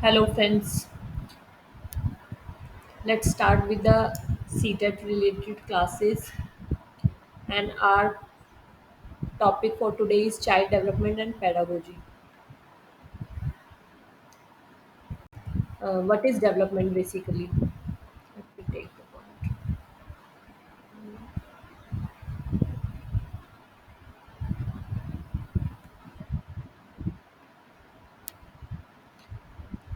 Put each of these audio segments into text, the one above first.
Hello friends, let's start with the Ctet related classes, and our topic for today is child development and pedagogy. What is development basically? Let me take the point.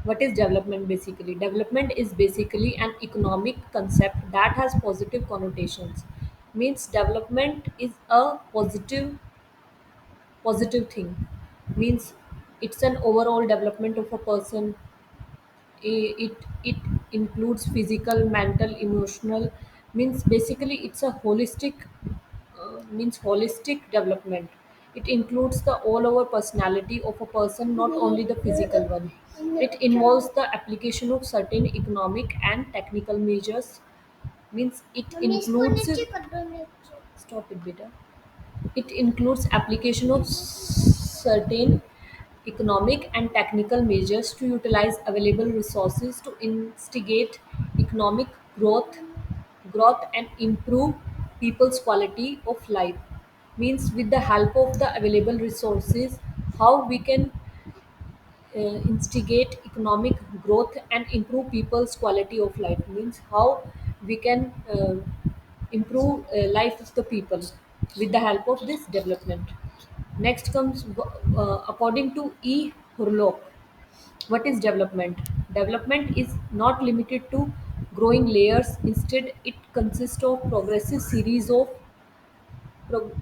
What is development basically? Development is basically an economic concept that has positive connotations. Means development is a positive thing. Means it's an overall development of a person. It includes physical, mental, emotional. Means basically it's a holistic development. It includes the all over personality of a person, not only the physical one. It involves the application of certain economic and technical measures. Means it includes stop it beta. It includes application of certain economic and technical measures to utilize available resources to instigate economic growth and improve people's quality of life. Means with the help of the available resources, how we can instigate economic growth and improve people's quality of life. Means how we can improve life of the people with the help of this development. Next comes according to E. Hurlock, what is development? Development is not limited to growing layers. Instead, it consists of progressive series of pro-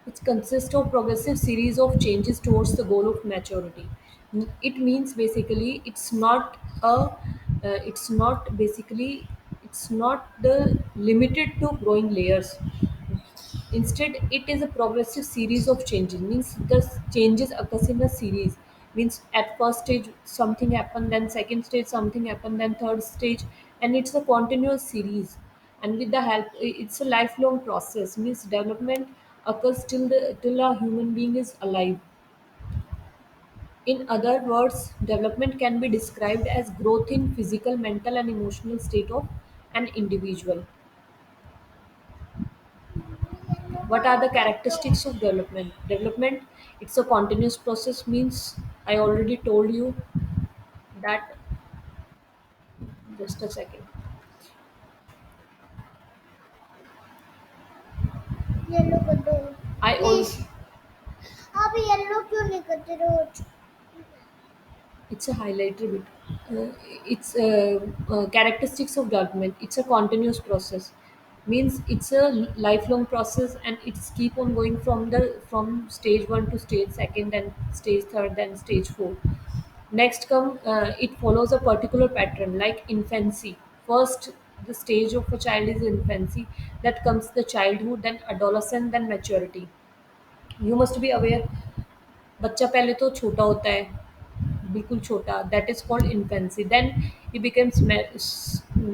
it consists of progressive series of changes towards the goal of maturity. It means basically it's not basically it's not the limited to growing layers. Instead, it is a progressive series of changes. Means the changes occurs in a series. Means at first stage something happened, then second stage something happened, then third stage, and it's a continuous series. And with the help, it's a lifelong process. Means development occurs till a human being is alive. In other words, development can be described as growth in physical, mental, and emotional state of an individual. What are the characteristics of development? Development, it's a continuous process. Means I already told you that. Just a second. Yellow कर दो I please. also आप yellow क्यों नहीं करते रोज? It's a highlighter bit. It's characteristics of development. It's a continuous process. Means it's a lifelong process, and it's keep on going from stage one to stage second, then stage third, then stage four. Next come it follows a particular pattern like infancy. First, the stage of a child is infancy. That comes the childhood, then adolescence, then maturity. You must be aware, बच्चा पहले तो छोटा होता है, बिल्कुल छोटा, that is called infancy. Then he becomes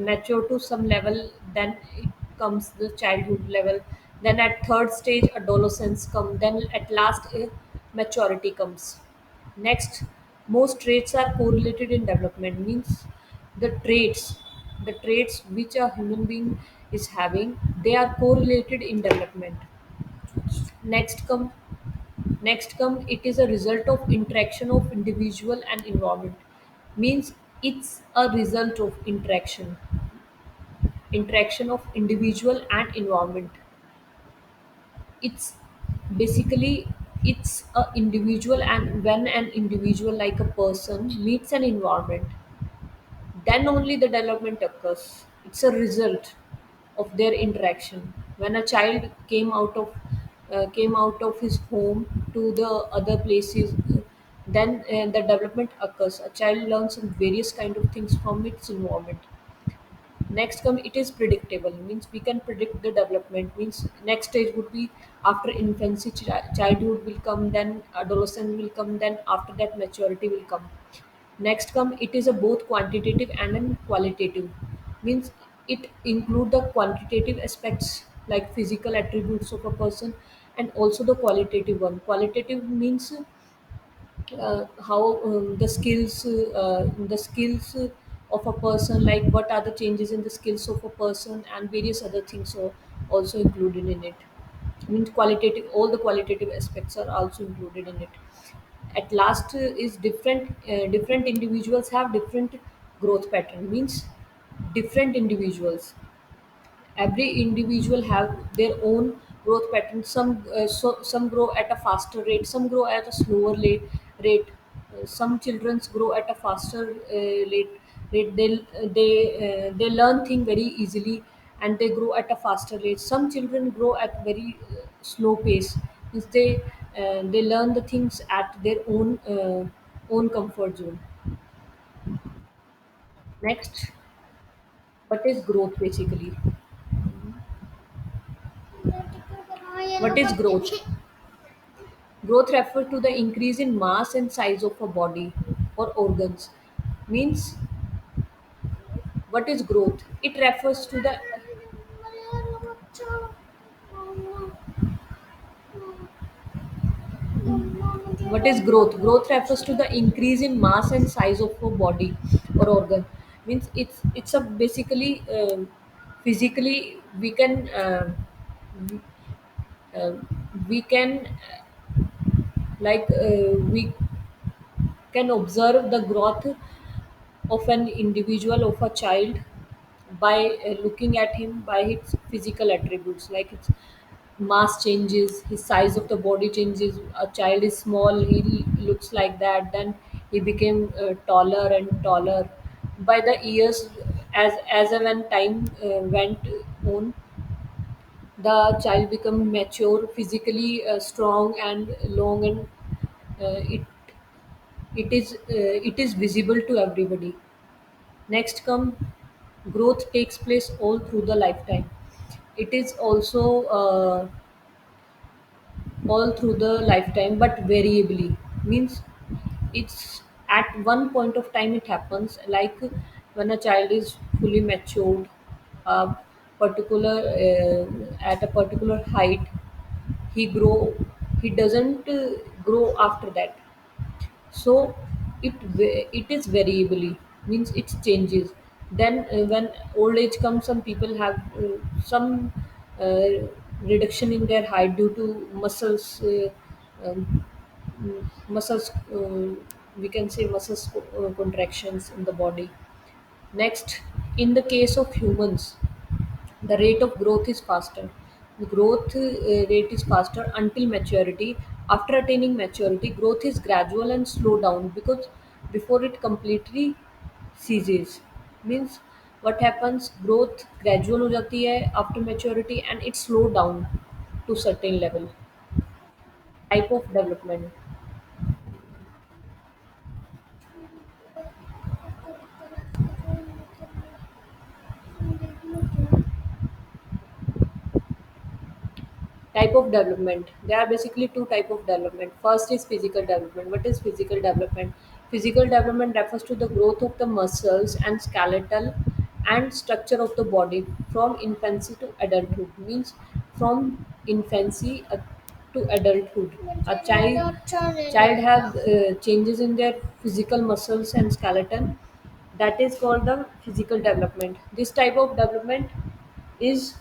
mature to some level. Then it comes the childhood level. Then at third stage adolescence come. Then at last maturity comes. Next, most traits are correlated in development. Means the traits which a human being is having, they are correlated in development. Next come next come it is a result of interaction of individual and environment. Means it's a result of interaction of individual and environment. It's basically it's a individual, and when an individual like a person meets an environment, then only the development occurs. It's a result of their interaction. When a child came out of his home to the other places, then the development occurs. A child learns some various kind of things from its environment. Next come, it is predictable. Means we can predict the development. Means next stage would be after infancy, childhood will come, then adolescence will come, then after that maturity will come. Next come, it is a both quantitative and an qualitative. Means it include the quantitative aspects like physical attributes of a person, and also the qualitative one. Qualitative means how the skills of a person, like what are the changes in the skills of a person, and various other things are also included in it. Means qualitative, all the qualitative aspects are also included in it. At last is different individuals have different growth pattern. Means different individuals, every individual have their own growth pattern. Some grow at a faster rate, some grow at a slower rate. Some children grow at a faster rate. They learn things very easily, and they grow at a faster rate. Some children grow at very slow pace. Means they learn the things at their own comfort zone. Next, what is growth basically? हाँ ये What लोग is करते growth? Growth refers to the increase in mass and size of a body or organs. Means, what is growth? It refers to the ये लोग अच्छा मम्मा मम्मा मुझे what is mamma growth? Growth बहुत refers अच्छा to the increase in mass and size of a body or organ. Means it's a basically physically uh, we can we can observe the growth of an individual, of a child, by looking at him by his physical attributes, like its mass changes, his size of the body changes. A child is small, he looks like that, then he became taller and taller by the years. As and when time went on, the child become mature, physically strong and long, and it it is visible to everybody. Next come, growth takes place all through the lifetime. It is also all through the lifetime, but variably. Means it's at one point of time it happens, like when a child is fully matured, a particular at a particular height, he grow. He doesn't grow after that. So it is variably, means it changes. Then when old age comes, some people have some uh, reduction in their height due to um, muscles we can say muscles contractions in the body. Next, in the case of humans, the rate of growth is faster. The growth rate is faster until maturity. After attaining maturity, growth is gradual and slow down, because before it completely ceases. Means what happens? Growth gradual हो जाती है after maturity, and it slow down to certain level. Type of development. Type of development, there are basically two type of development. First is physical development. What is physical development? Physical development refers to the growth of the muscles and skeletal and structure of the body from infancy to adulthood. Means from infancy to adulthood, a मुझे ये child लोग अच्छा नहीं child लगता have changes in their physical muscles and skeleton. That is called the physical development. This type of development is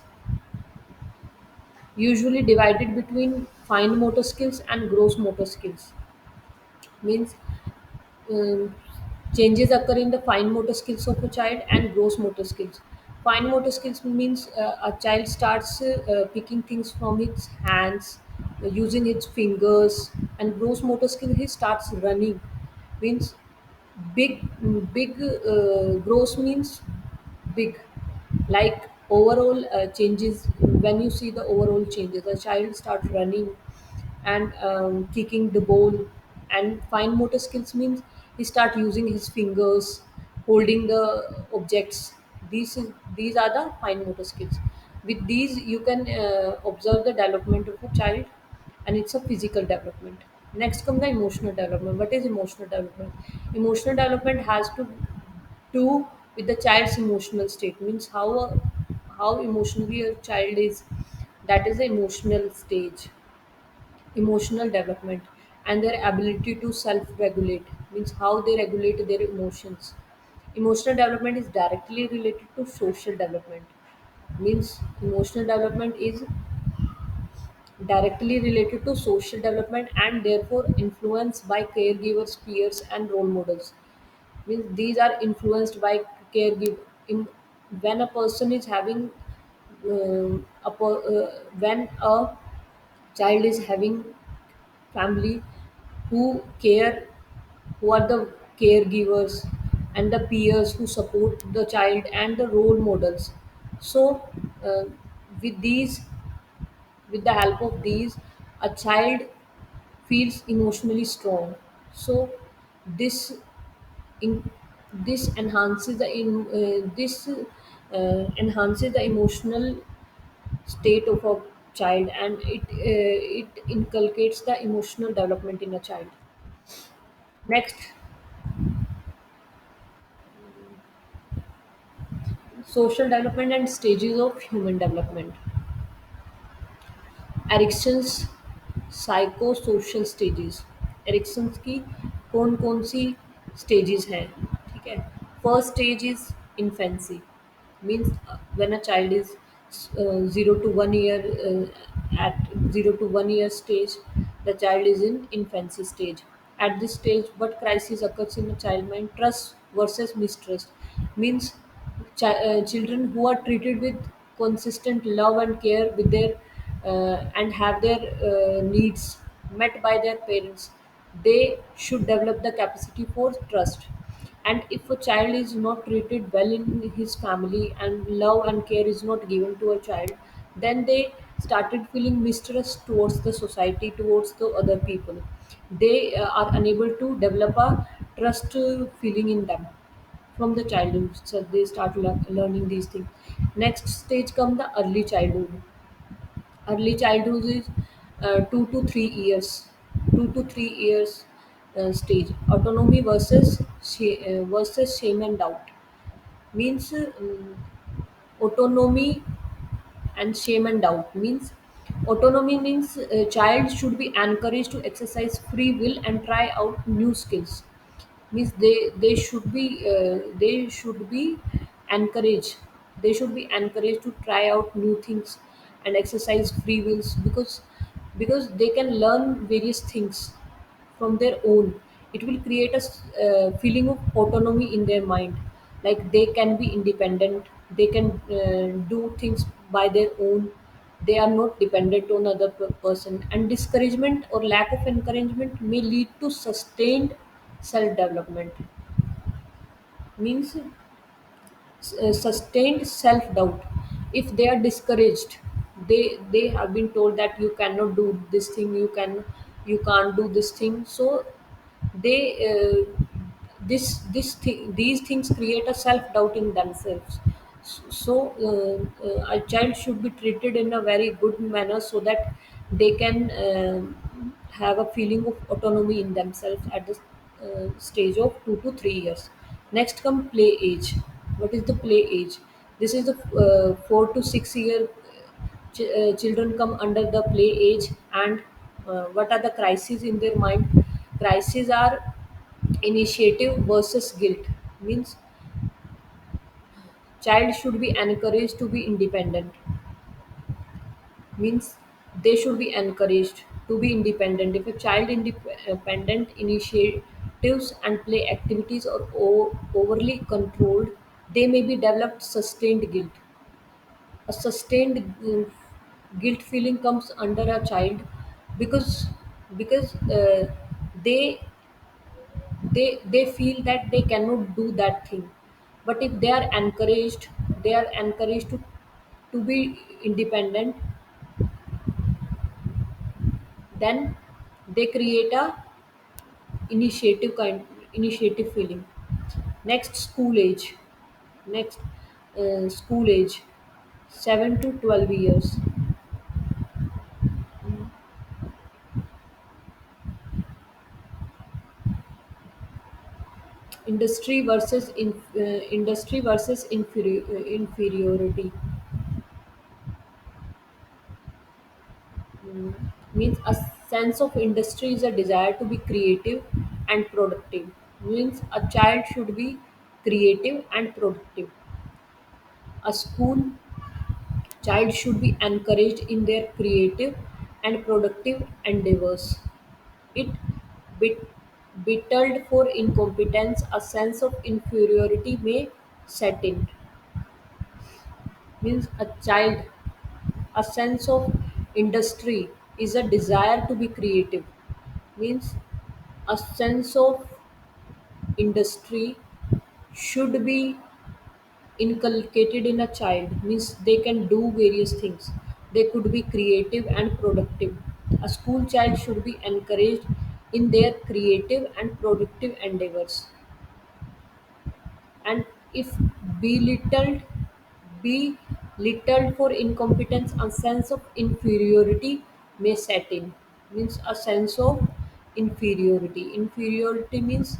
usually divided between fine motor skills and gross motor skills. Means um, changes occur in the fine motor skills of a child and gross motor skills. Fine motor skills means a child starts picking things from its hands, using its fingers, and gross motor skill he starts running. Means big gross means big, like overall changes. When you see the overall changes, a child start running and kicking the ball. And fine motor skills means he start using his fingers, holding the objects. These are the fine motor skills. With these you can observe the development of a child, and it's a physical development. Next come the emotional development. What is emotional development? Emotional development has to do with the child's emotional state. Means how emotionally a child is. That is the emotional stage. emotional development and their ability to self-regulate, means how they regulate their emotions. Emotional development is directly related to social development, means emotional development is directly related to social development and therefore influenced by caregivers, peers, and role models. Means these are influenced by caregiver. When a person is having when a child is having family who care, who are the caregivers and the peers who support the child and the role models. So uh, with these, with the help of these, a child feels emotionally strong. So this in, this enhances the enhances the emotional state of a child, and it inculcates the emotional development in a child. Next, social development and stages of human development. Erikson's psycho social stages, Erikson's की कौन कौन सी stages हैं, ठीक है। First stage is infancy, means when a child is 0 to 1 year, at 0 to 1 year stage, the child is in infancy stage. At this stage, what crisis occurs in a child mind? Trust versus mistrust, means children who are treated with consistent love and care with their and have their needs met by their parents, they should develop the capacity for trust. And if a child is not treated well in his family and love and care is not given to a child, then they started feeling mistrust towards the society, towards the other people. They are unable to develop a trust feeling in them from the childhood, so they start learning these things. Next stage come the early childhood. Early childhood is 2 to 3 years, 2 to 3 years stage. Autonomy versus versus shame and doubt, means autonomy and shame and doubt, means autonomy means child should be encouraged to exercise free will and try out new skills, means they should be encouraged, they should be encouraged to try out new things and exercise free wills, because they can learn various things from their own. It will create a feeling of autonomy in their mind, like they can be independent, they can do things by their own, they are not dependent on other person. And discouragement or lack of encouragement may lead to sustained self development, means sustained self doubt. If they are discouraged, they have been told that you cannot do this thing, you can't do this thing, so they these things create a self doubt in themselves. So a child should be treated in a very good manner so that they can have a feeling of autonomy in themselves at the stage of 2 to 3 years. Next come play age. What is the play age? This is the 4 to 6 year children come under the play age. And what are the crises in their mind? Crises are initiative versus guilt, means child should be encouraged to be independent, means they should be encouraged to be independent. If a child independent initiatives and play activities are overly controlled, they may be developed sustained guilt. A sustained guilt feeling comes under a child because because they they feel that they cannot do that thing. But if they are encouraged, they are encouraged to be independent, then they create a initiative feeling. Next, school age. Next, school age, 7 to 12 years. Industry versus inferiority. Means a sense of industry is a desire to be creative and productive. Means a child should be creative and productive. A school child should be encouraged in their creative and productive endeavors. It bit- Belittled for incompetence, a sense of inferiority may set in. Means a child, a sense of industry is a desire to be creative. Means a sense of industry should be inculcated in a child. Means they can do various things, they could be creative and productive. A school child should be encouraged in their creative and productive endeavors. And if belittled belittled for incompetence, a sense of inferiority may set in. Means a sense of inferiority means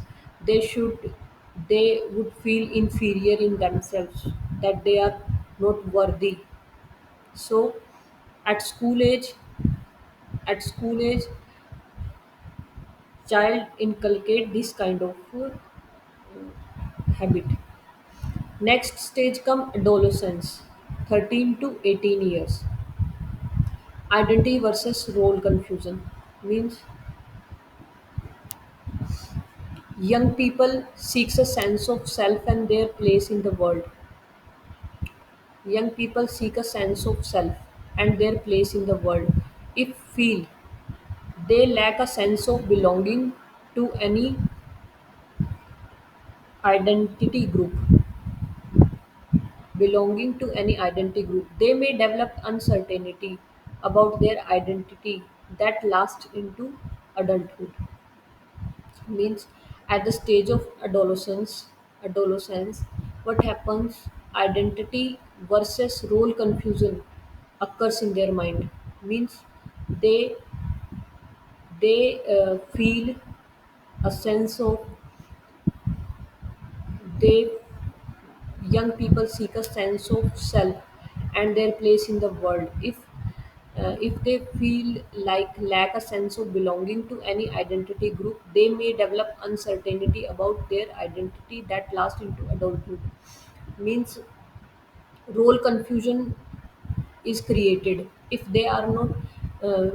they would feel inferior in themselves, that they are not worthy. So at school age at school age, child inculcate this kind of habit. Next stage come adolescence, 13 to 18 years. Identity versus role confusion. Means young people seeks a sense of self and their place in the world. Young people seek a sense of self and their place in the world. If feel they lack a sense of identity group, belonging to any identity group, they may develop uncertainty about their identity that lasts into adulthood. Means at the stage of adolescence, what happens? Identity versus role confusion occurs in their mind. Means they they feel a sense of they young people seek a sense of self and their place in the world. If they feel like lack a sense of belonging to any identity group, they may develop uncertainty about their identity that lasts into adulthood. Means role confusion is created if uh,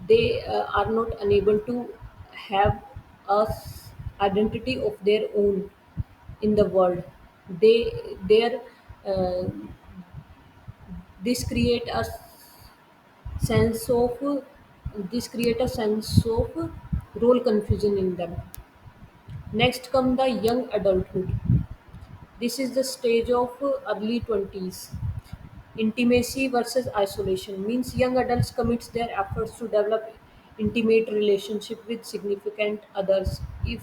they are not unable to have a identity of their own in the world. They their uh, this create a sense of this create a sense of role confusion in them. Next come the young adulthood. This is the stage of early 20s. Intimacy versus isolation means young adults commits their efforts to develop intimate relationship with significant others. If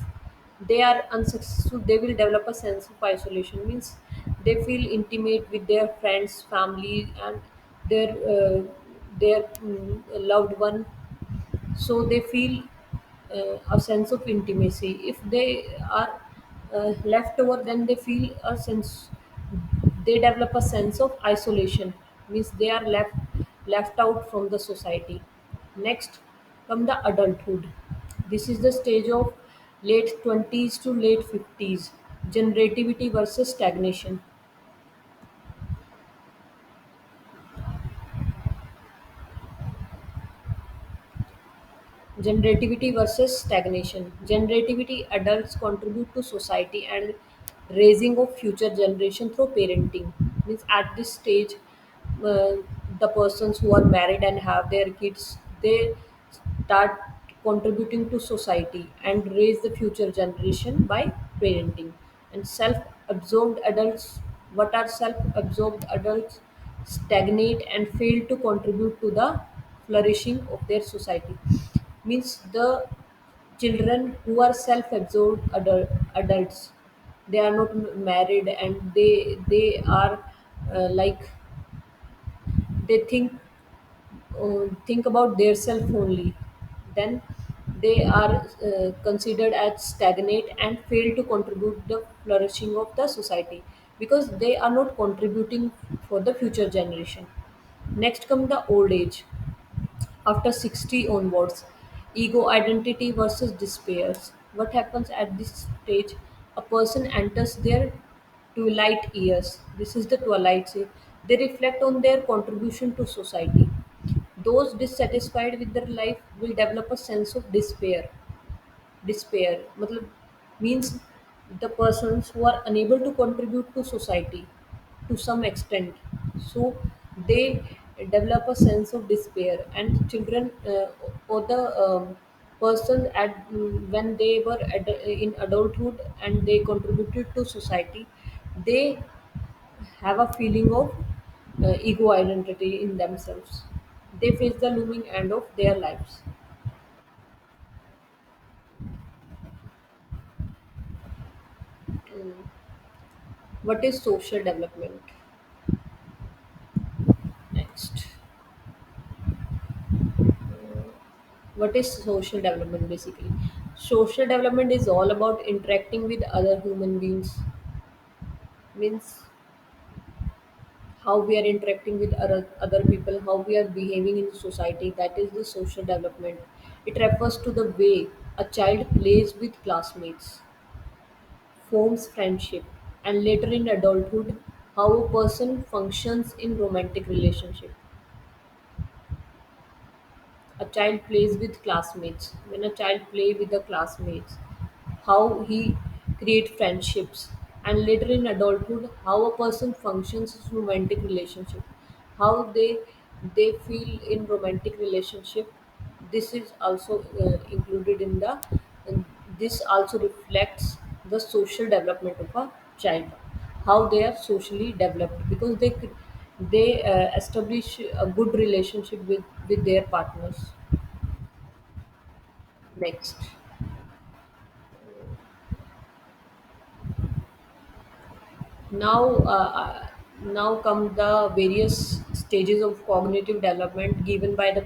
they are unsuccessful, they will develop a sense of isolation. Means they feel intimate with their friends, family, and their loved one, so they feel a sense of intimacy. If they are left over, then they feel a sense, they develop a sense of isolation. Means they are left out from the society. Next come the adulthood. This is the stage of late 20s to late 50s. Generativity versus stagnation. Generativity versus stagnation. Generativity, adults contribute to society and raising of future generation through parenting. Means at this stage, uh, the persons who are married and have their kids, they start contributing to society and raise the future generation by parenting. And self-absorbed adults, what are self-absorbed adults? Stagnate and fail to contribute to the flourishing of their society. Means the children who are self-absorbed adults, they are not married, and they are like they think about their self only, then they are considered as stagnate and fail to contribute the flourishing of the society, because they are not contributing for the future generation. Next come the old age, after 60 onwards. Ego identity versus despair. What happens at this stage? A person enters their twilight years. This is the twilight age. They reflect on their contribution to society. Those dissatisfied with their life will develop a sense of despair मतलब means the persons who are unable to contribute to society to some extent, so they develop a sense of despair. And children or the person when they were in adulthood and they contributed to society, they have a feeling of ego identity in themselves. They face the looming end of their lives. Mm. What is social development? Next. What is social development basically? Social development is all about interacting with other human beings, means how we are interacting with other people, how we are behaving in society. That is the social development. It refers to the way a child plays with classmates, forms friendship, and later in adulthood, how a person functions in romantic relationship. A child plays with classmates. When a child play with the classmates, how he create friendships, and later in adulthood, how a person functions in romantic relationship, how they feel in romantic relationship. This is also included in the this also reflects the social development of a child, how they are socially developed because they establish a good relationship with their partners. Next. Now uh, uh, now come the various stages of cognitive development given by the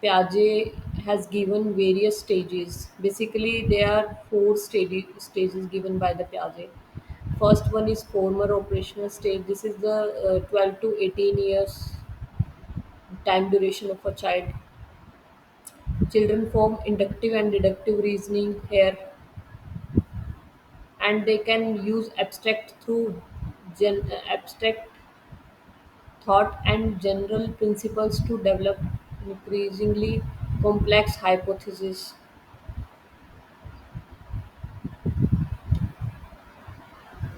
Piaget has given various stages. Basically, there are four stages given by the Piaget. First one is former operational stage. This is the 12 to 18 years time duration of a child. Children form inductive and deductive reasoning here, and they can use abstract thought and general principles to develop increasingly complex hypotheses.